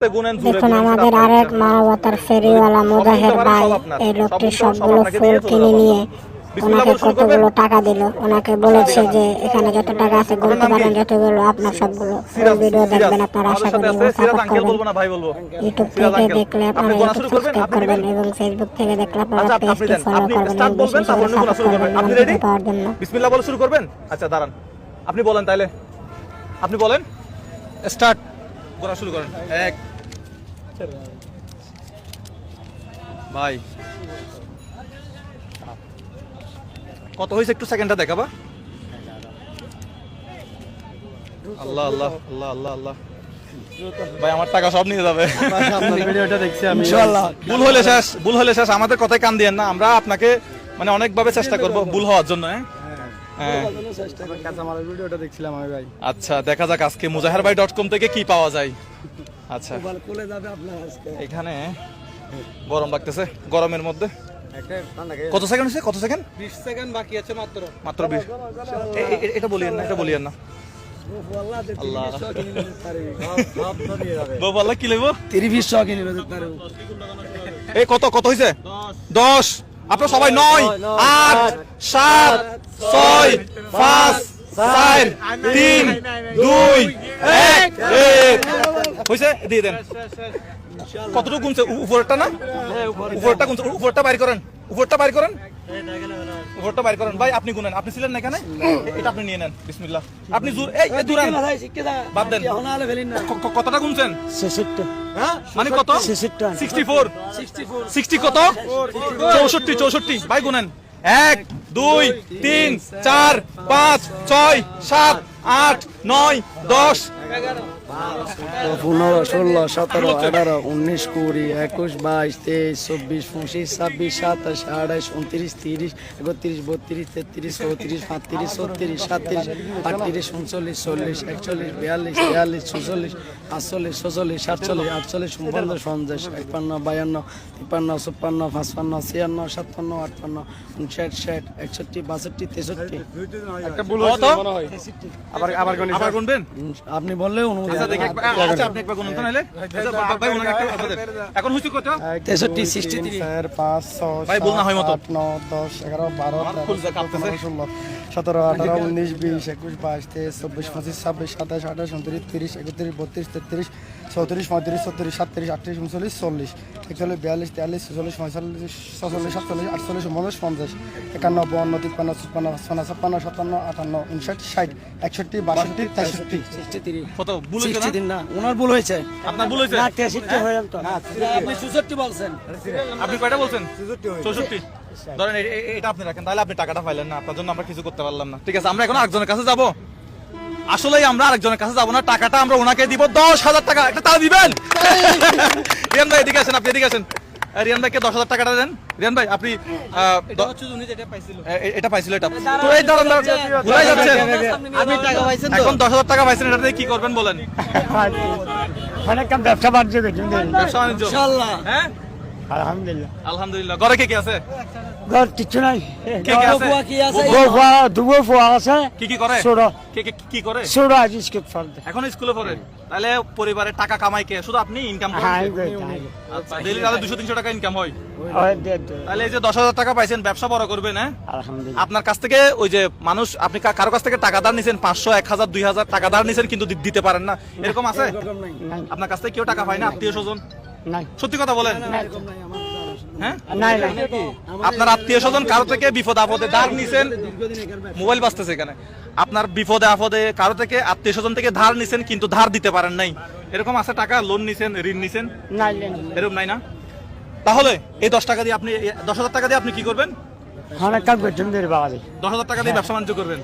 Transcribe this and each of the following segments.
দেখুন আমাদের আরেক মানবতার ফেরিওয়ালা মুজাহির ভাই এই লোকটি সবগুলো ফুল কিনে নিয়ে ওনাকে কতগুলো টাকা দিল। ওনাকে বলেছে যে এখানে যত টাকা আছে গুনতে পারেন, যতগুলো আপনার সবগুলো ফুল ভিডিও দেখবেন আপনারা, আশা করি এবং সাপোর্ট করবেন। ইউটিউব থেকে দেখলে আপনারা ইউটিউব সাবস্ক্রাইব করবেন এবং ফেসবুক থেকে দেখলে আপনারা পেজটি ফলো করবেন এবং বেশি বেশি সাপোর্ট করবেন নতুন ভিডিও পাওয়ার জন্য। বিসমিল্লাহ বলে শুরু করবেন? আচ্ছা দাঁড়ান, আপনি বলেন তাইলে, আপনি বলেন, স্টার্ট করা শুরু করেন। এক ভাই কত হয়েছে একটু সেকেন্ডটা দেখাবা। আল্লাহ আল্লাহ আল্লাহ আল্লাহ আল্লাহ, ভাই আমার টাকা সব নিয়ে যাবে। ভিডিওটা দেখছি আমি ইনশাআল্লাহ। ভুল হলে শেষ, ভুল হলে শেষ, আমাদের কথায় কান দিয়েন না, আমরা আপনাকে মানে অনেকভাবে চেষ্টা করব ভুল হওয়ার জন্য। ভিডিওটা দেখছিলাম আমি ভাই। আচ্ছা দেখা যাক আজকে muzaherbai.com থেকে কি পাওয়া যায়। আচ্ছা এখানে গরম লাগতেছে, গরমের মধ্যে কত সেকেন্ড হচ্ছে? কত সেকেন্ড? 20 সেকেন্ড বাকি আছে মাত্র। মাত্র 20। এটা বলিয়েন না, এটা বলিয়েন না। আল্লাহ বাবা কি লইব? 30 কিনে নেবে তারে। এই কত কত হইছে? 10। আপনারা সবাই 9 8 7 6 5 4 3 2 1 হইছে, দিয়ে দেন। কতটুকু গুনছে? উপরটা না, উপরটা গুনছে, উপরটা বাইর করেন, উপরটা বাইর করেন, উপরটা বাইর করেন। ভাই আপনি গুনেন, আপনি ছিলেন না এখানে, এটা আপনি নিয়ে নেন। বিসমিল্লাহ। আপনি জোর এই দূরান বাদ দেন। কতটা গুনছেন? 66। হ্যাঁ মানে কত? 64 60 কত? 64 64। ভাই গুনেন। 1 2 3 4 5 6 7 8 9 10 15 16 17 18 19 20 21 22 23 24 25 26 27 28 29 30 31 32 33 34 35 36 37 38 39 40 41 42 43 44 45 46 47 48 49 50 51 52 53 54 55 56 57 58 59 60 61 62 63 একটা ভুল হয়েছে মনে হয়। আবার গুনবেন? আপনি বললে অনুমতি। আচ্ছা আপনি একবার গুনুন তো নাইলে। ভাই গুনুন একটা আপনাদের। এখন হইছে কত? 63 63 4 5 6 ভাই বল না হয় মত। 8 9 10 11 12 13 14 16 17 18 19 20 21 22 23 24 25 26 27 28 29 30 31 32 33 34 35 36 37 38 39 40 41 42 43 44 45 46 47 48 49 50 51 52 53 54 56 57 58 59 60 61 62 63 কত ভুল হইছে না? 60 না, ওনার ভুল হয়েছে। আপনার ভুল হইছে? না 63 হয়ে গেল তো। আপনি 64 বলছেন। আপনি কয়টা বলছেন? 64। ধরেন এটা আপনি রাখেন, তাহলে আপনি টাকাটা পাইলেন না, আপনার জন্য আমরা কিছু করতে পারলাম না। ঠিক আছে আমরা এখন আরেকজনের কাছে যাব। আসলেই আমরা আরেকজনের কাছে যাব না, টাকাটা আমরা ওনাকে দিব 10,000 টাকা। একটা তাও দিবেন? রিয়ান ভাই এদিকে আসেন, আপনি এদিকে আসেন। রিয়ান ভাইকে 10,000 টাকাটা দেন। রিয়ান ভাই আপনি এটা পাইছিল, এটা তো এই দাঁড়ান ভুলাই যাচ্ছে। আমি টাকা পাইছেন তো। এখন 10,000 টাকা পাইছেন, এটা দিয়ে কি করবেন বলেন? অনেক কাম ব্যবসা বাণিজ্য করছেন। ব্যবসা বাণিজ্য ইনশাআল্লাহ। হ্যাঁ আলহামদুলিল্লাহ। আলহামদুলিল্লাহ। ঘরে কে কে আছে? ঘর কিছু নাই। কে কে আছে? দুবো ফুয়া আছে। কি কি করে? ছোট কে কে কি করে? ছোট আজ স্কুল পড়ে। এখন স্কুলে পড়ে। তাহলে পরিবারের টাকা কামাই কে? শুধু আপনি ইনকাম করেন? হ্যাঁ আচ্ছা ডেইলি তাহলে 200-300 টাকা ইনকাম হয়। দে। তাহলে এই যে 10,000 টাকা পাইছেন, ব্যবসা বড় করবেন। হ্যাঁ আলহামদুলিল্লাহ। আপনার কাছ থেকে ওই যে মানুষ, আপনি কারো কাছ থেকে টাকা ধার নিছেন, 500 1000 2000 টাকা ধার নিছেন কিন্তু দিতে পারেন না, এরকম আছে? আপনার কাছ থেকে কেউ টাকা পায় না? আত্মীয় স্বজন? নাই সত্যি কথা বলেন। হ্যাঁ নাই। আপনার আত্মীয় স্বজন কারো থেকে বিপদ আপদে ধার নিছেন, মোবাইল বাজতেছে এখানে, আপনার বিপদে আপদে কারো থেকে আত্মীয় স্বজন থেকে ধার নিছেন কিন্তু ধার দিতে পারেন নাই, এরকম আছে? টাকা লোন নিছেন, ঋণ নিছেন, নাই এরকম নাই না? তাহলে এই 10 টাকা দিয়ে আপনি 10,000 টাকা দিয়ে আপনি কি করবেন? অনেক কাম করছেন দের বাবা। 10,000 টাকা দিয়ে ব্যবসা বাণিজ্য করবেন।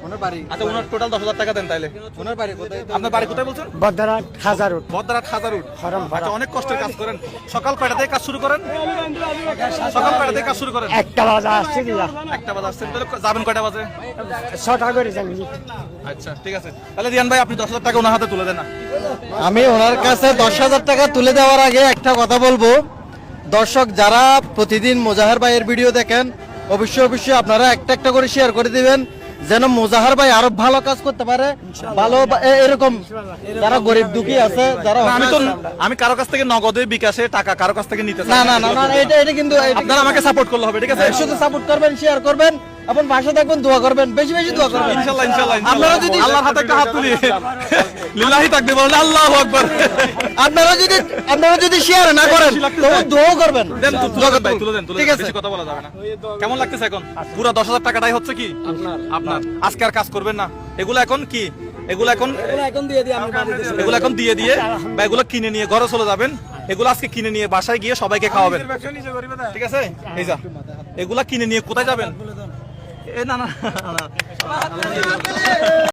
আচ্ছা ওনার টোটাল 10,000 টাকা দেন তাইলে। ওনার বাড়ি কোথায়? আপনার বাড়ি কোথায় বলছেন? বদরাট হাজারুট। বদরাট হাজারুট। হরম আচ্ছা অনেক কষ্টের কাজ করেন। সকাল কয়টা থেকে কাজ শুরু করেন? সকাল কয়টা থেকে কাজ শুরু করেন? 1টা বাজে আসছে দিয়া। 1টা বাজে আসছেন, তাহলে যাবেন কয়টা বাজে? 6টা করে যাবি। আচ্ছা ঠিক আছে, তাহলে রিয়ান ভাই আপনি 10,000 টাকা ওনার হাতে তুলে দেন না। আমি ওনার কাছে 10,000 টাকা তুলে দেওয়ার আগে একটা কথা বলবো, দর্শক যারা প্রতিদিন মুজাহির ভাইয়ের ভিডিও দেখেন অবশ্যই আপনারা একটা একটা করে শেয়ার করে দিবেন, যেন মোজাহার ভাই আরো ভালো কাজ করতে পারে, ভালো এরকম যারা গরিব দুঃখী আছে, যারা আমি কারো কাছ থেকে নগদে বিকাশে টাকা কারো কাছ থেকে নিতে চাই না না না না, এটা কিন্তু আপনারা আমাকে সাপোর্ট করলে হবে, ঠিক আছে? শুধু সাপোর্ট করবেন, শেয়ার করবেন, আপনি পাশে থাকবেন, দোয়া করবেন, বেশি বেশি দোয়া করবেন। ইনশাআল্লাহ ইনশাআল্লাহ আপনারা যদি আল্লাহর হাতে একটা হাত তুলি লিল্লাহি তাকবীর বলেন, আল্লাহু আকবার। আপনারা যদি শেয়ার না করেন তবে দোয়া করবেন। দেন তুলে দেন ভাই, তুলে দেন, ঠিক আছে। বেশি কথা বলা যাবে না। কেমন লাগতেছে এখন? পুরো 10,000 টাকাটাই হচ্ছে কি আপনার? আজকে আর কাজ করবেন না, এগুলো এখন কি, এগুলো এখন এগুলো এখন দিয়ে দিয়ে বা এগুলো কিনে নিয়ে ঘরে চলে যাবেন, এগুলো আজকে কিনে নিয়ে বাসায় গিয়ে সবাইকে খাওয়াবেন, ঠিক আছে? এই যা এগুলা কিনে নিয়ে কোথায় যাবেন? এ না না না